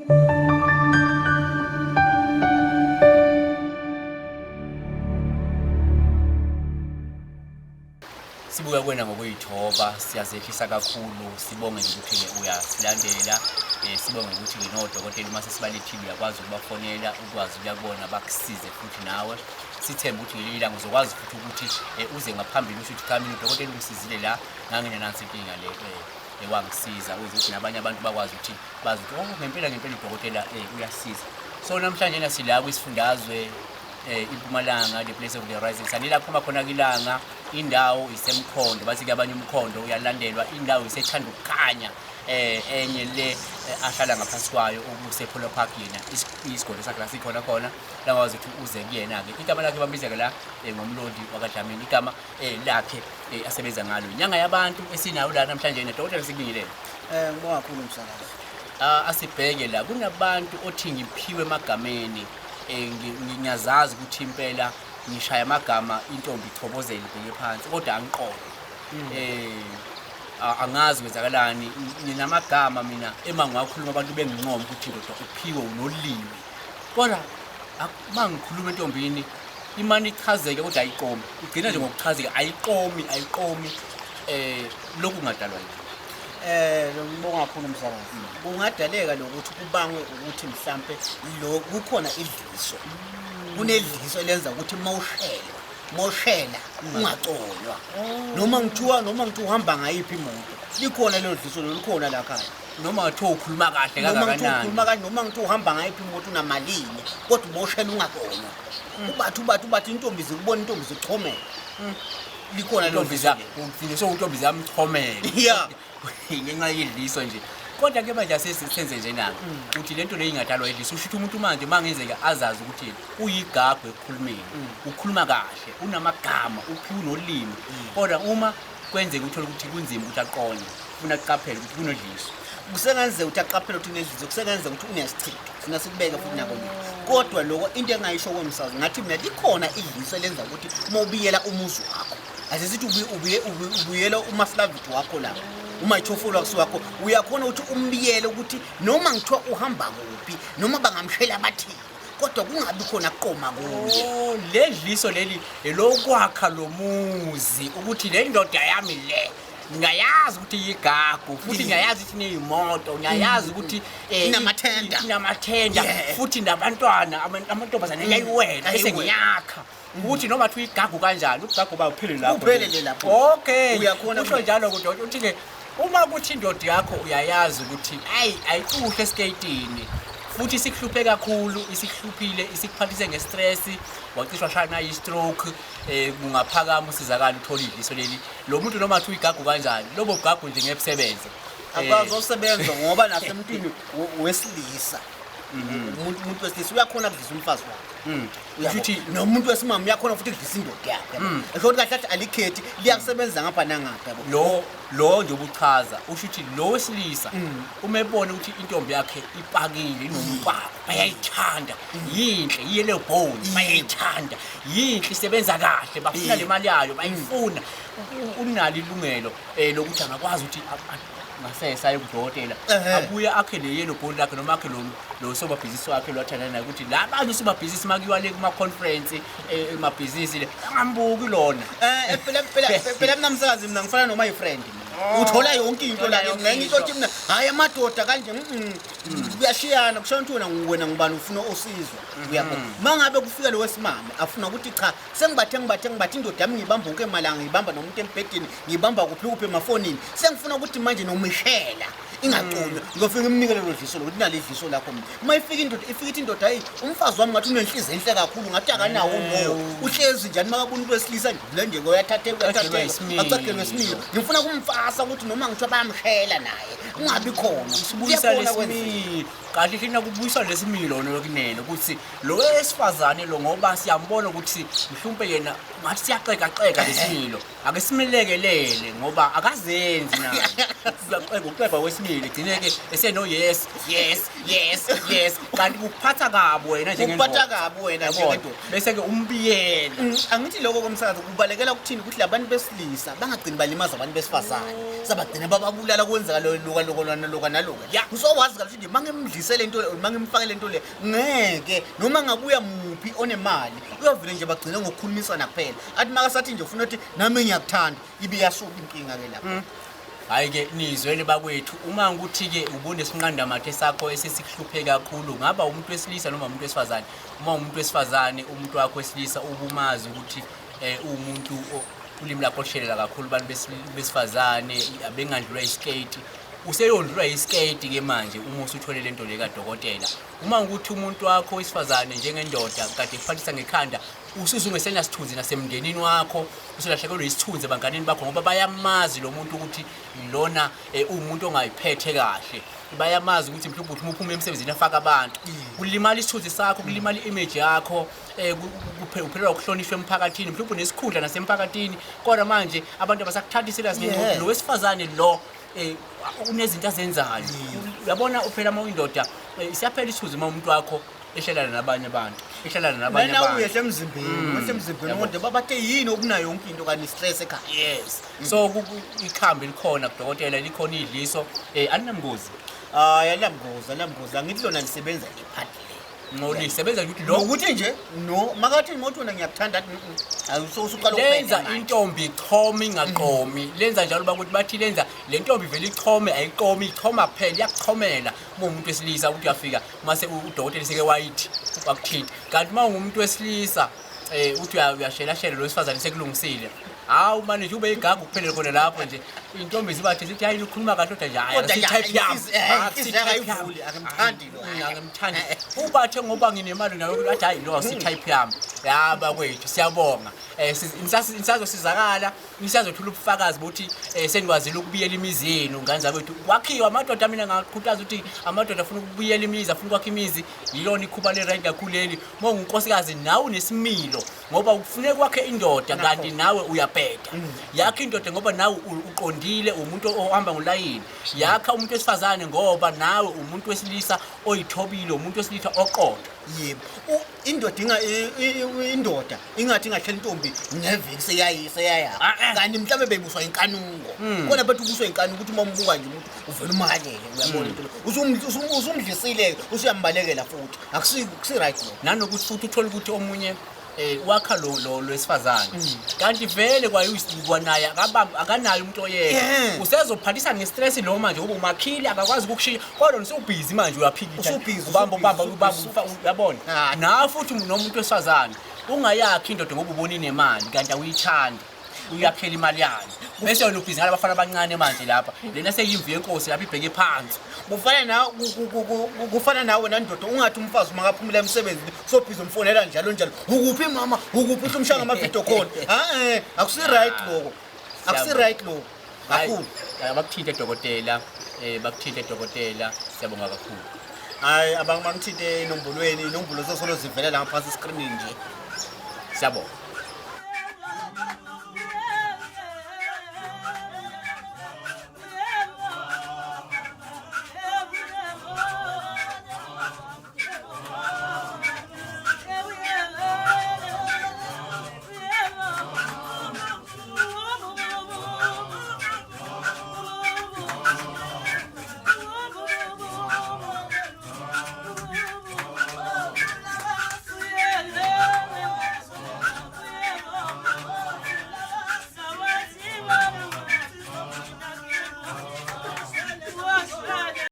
Sibuka kwena ngokuyithoba siyazehlisa kakhulu sibonge ukuthi uyasilandela sibonge ukuthi nodokotela mase sibalethile uyakwazi ukubafonela ukwazi ukuyabona bakusize futhi nawe sithemba ukuthi ngelinye ilanga uzokwazi futhi ukuthi uze ngaphambili usho ukuthi kamini udokotela ungisizile la ngangena nansi inkinga le ewangisiza ukuthi nabanye abantu bakwazi ukuthi bazi ukuthi ngempela udokotela uyasiza. So namhlanje nasila kwisifundazwe iMpumalanga, the place of the rising sun la phuma khona kilanga, indawo isemkhondo bathi abanye umkhondo uyalandelwa, indawo isethanda ukukhanya enye le ahlala ngaphansi kwayo okusepolo park yena isigodi sakhe la sikhona khona la wazi ukuthi uze kuyena ke igama lakhe bambizeka la ngomlondi wakadlamini igama lakhe asebenza ngalo inyanga yabantu esinayo la namhlanje nedokotela sikubingelele ngibonga kakhulu umsakazi asibheke la kunabantu othi ngiphiwe emagameni ngiyazazi ukuthi impela ngishaya amagama intombi ithobozela ibheke phansi kodwa angiqobo angazi kwenzakalani ninamagama mina emangakhuluma abantu benginqoma ukuthi ndoda uphiwe unolimi kodwa mangikhuluma entombini imani ichazeke kodwa ayiqomi igcina nje ngokuchazeka ayiqomi lokhu kungadalwa yini ngibonga kakhulu umsakazi kungadaleka lokuthi kubangwe ukuthi mhlambe lo kukhona idliso kunedliso elenza ukuthi mawushela ungacolwa noma ngithiwa uhamba ngayiphi imoto likhona lelo dliso likhona la khaya noma ngathiwa ukhuluma kahle kangakanani noma ngithiwa uhamba ngayiphi imoto unamalini kodwa mawushela ungacolwa ubathi intombi zikubona intombi zichomela likhona lelo dliso ufike so intombi zamchomela yeah ngenxa yedliso nje kodwa ke manje senze nje nami ukuthi lento le ingadalwa yedliso usho ukuthi umuntu manje mangenzeka azazi ukuthi uyigagu ekukhulumeni ukhuluma kahle unamagama uphiwe unolimi kodwa uma kwenzeka uthola ukuthi kunzima ukuthi aqonde ufuna ukuqaphela ukuthi kunodliso kusengenze ukuthi aqaphele ukuthi unedliso kusengenze ukuthi unesichitho funa sikubeka futhi nako kodwa lokho into engayisho kwemsazi ngathi mina likhona idliso lenza ukuthi mawubiyela umuzi wakho asithi ubuyela umaflavit wakho la uma ithofolo wakho uyakhona ukuthi umbiyele ukuthi noma ngithiwa uhamba kuphi noma bangamshela abathini kodwa kungabi khona kuqoma kuye ledliso leli elokwakha lomuzi ukuthi le ndoda yami le ngayazi ukuthi yigagu futhi ngayazi ukuthi neyimoto ngayazi ukuthi inamathenda futhi nabantwana amantombazane yayiwena bese ngiyakha ukuthi nomathi uyigagu kanjani ugagu bawuphile lapho okay uyakhona usho njalo kodwa uthi ke uma kuthi indoda yakho uyayazi ukuthi ayikuhle esikatini futhi sikuhluphe kakhulu isikhuphile isikuphathise ngestress wacishwa shana yi-stroke kungaphakama usizakala uthola idliso leli lo muntu noma athi uyigagu kanjani lobo gagu nje ngebusebenze akazosebenza ngoba nasemntwini wesilisa umuntu wesilisa uyakhona ukudlisa umfazi wakhe ukuthi nomuntu wesimama uyakhona futhi ukudlisa indoda yakhe esho kahle kahle alikhethi liyakusebenza ngapha nangapha lo nje ubuchaza usho ukuthi lo wesilisa uma ebona ukuthi intombi yakhe ipakile inompako bayayithanda yinhle yele bones bayayithanda yinhle isebenza kahle bafuna le mali yayo bayifuna unalo ilungelo lokuthi angakwazi ukuthi ngasesa yokudokotela abuye akhe le yellow bone lakhe noma akhe lo soba business wakhe lwathana naye ukuthi la bantu soba business makiwa le kuma conference ema business le angambuki lona phela namsakazi mina ngifana noma yifriend uthola yonke into la ngenye into mina hayi amadoda kanje kuyashiyana kushona ukuthi wena ngibani ufuna osizwa uyabona mangabe kufika lo wesimame afuna ukuthi cha sengibathe indoda yami ngibamba onke emalanga ngibamba nomuntu embedeni ngibamba kuphi emafonini sengifuna ukuthi manje nomishela ingaqondo ngiyofika imnikele lo dliso lokuthi nale dliso lakho mina uma ifika indoda hayi umfazi wami ngathi unenhliziyo enhle kakhulu ngathi akanawo no uhlezi njani makabona umuntu wesilisa nje nje uyathatheka acacelwe isimilo ngifuna kumfasa ukuthi noma ngithiwa bayamshela naye ungabi khona sibuyisa lesimilo kahle kina kubuyisa lesimilo nokunene ukuthi lo wesifazane lo ngoba siyambona ukuthi mhlawumbe yena ngathi siyaxeka lesimilo ake simelekelele ngoba akazenzi naye sizaxeka uqeba wesimilo igcineke eseno yes kanti kuphatha kabi wena njengendoda bese ke umbiyela angithi lokho komsakazi kubalekela ukuthini ukuthi labantu besilisa bangagcini balimaza abantu besifazane sabagcina bababulala kwenzeka lokho naloka naloka ngizowazi kahle ukuthi mangemdlisa ngimlungise lento noma ngimfake lento le ngeke noma ngabuya muphi onemali uyovile nje bagcine ngokukhulumisana kuphela athi makasathi nje ufuna ukuthi nami ngiyakuthanda ibe yasuka inkinga ke lapho. Hayi ke nizwele bakwethu uma ukuthi ke ubone sinqanda mathe sakho esesikuhluphe kakhulu ngaba umuntu wesilisa noma umuntu wesifazane uma umuntu wesifazane umuntu wakho wesilisa ubumazi ukuthi umuntu ulimi lakho lishelela kakhulu abantu besifazane abengandlula iskate useyondlula iskate ke manje uma usuthole lento le kadokotela uma ukuthi umuntu wakho wesifazane njengendoda kade kuphathisa ngekhanda usuzungesena sithunzi nasemndenini wakho usulahlekelwe isithunzi abanganeni bakho ngoba bayamazi lo muntu ukuthi lona umuntu ongayiphethe kahle bayamazi ukuthi mhlawumbe uthi uphuma emsebenzini afaka abantu kulimala isithunzi sakho kulimala image yakho uphelelwa ukuhlonishwa emphakathini mhlawumbe nesikhundla nasemphakathini kodwa manje abantu abasakuthatha serious ngenxa lo wesifazane lo unezinto azenzayo uyabona uphela uma uyindoda siyaphela isithunzi uma umuntu wakho ehlelana nabanye abantu Wena uye emzimbeni wonke babathe yini okunayo yonke into kani stress ekhaya. Yes so ikhambi likhona kudokotela likhona idliso alinamngozi alamgoza angithi lona lisebenza iphathi lisebenza ukuthi lo ukuthi nje no makathi imoto wena ngiyakuthanda awusuqala lenza intombi ichome ingaqomi lenza njalo bakuthi bathi lenza le ntombi vele ichome ayiqomi ichoma kuphela iyakuchomela uma umuntu wesilisa ukuthi uyafika mase udokotela seke wayithi wakuthinta kanti uma ungumuntu wesilisa uthi uyashela lo wesifazane sekulungisile hawu manje nje ube igaga kuphelele khona lapho nje intombi zibathe sithi hayi ukhuluma kahle kodwa nje hayi type yami akayivuli akimthandi lo akimthandi ubathe ngoba nginemali nawe ukuthi athi hayi lo type yami yaba kwethu siyabonga nisazosizakala nisazothula ubufakazi bokuthi senikwazile ukubiyela imizini ngane zabethu kwakhiwa amadoda mina ngakhuthaza ukuthi amadoda afuna ukubuyela imizi afuna ukwakha imizi yilona ikhuba le right kakhulu leli uma ungunkosikazi nawe unesimilo ngoba kufuneka kwakhe indoda kanti nawe uyabheda yakhe indoda ngoba nawe uqondile umuntu ohamba ngolayini yakha umuntu wesifazane ngoba nawe umuntu wesilisa oyithobile umuntu wesilisa oqoqa yebo indoda ingathi ngahlela intombi neviki seyayaya kanti mhlawumbe bebuswa inkanuko khona bathi ubuswa inkanuko ukuthi uma umbuka nje umuntu uvela umalele uyabona into usumdlisile usuyambalekela futhi akusi right lo nanokuthi futhi uthola ukuthi omunye wakha lo wesifazane kanti vele kwanaye akanayo umuntu oyedwa usezophathisa ngestress lo manje ube umakhili akakwazi ukukushiya kodwa usubhizi manje uyaphikisa ubamba uyabona na futhi nomuntu wesifazane ungayakhi indoda ngoba ubona inemali kanti awuyithandi uyakhela imali yayo bese wena ubhizi ngala bafana abancane manje lapha lena seyimvu yenkosi lapha ibheke phansi kufana nawe nandoda ungathi umfazi uma kaphumula emsebenzini sobhiza umfonela njalo ukuphi mama ukuphi umshanga amavideo call akusi right lokho kakhulu bakuthinte dokotela siyabonga kakhulu hayi abangithinte enombolweni inombolo zosolo zivela la ngaphansi screen nje siyabonga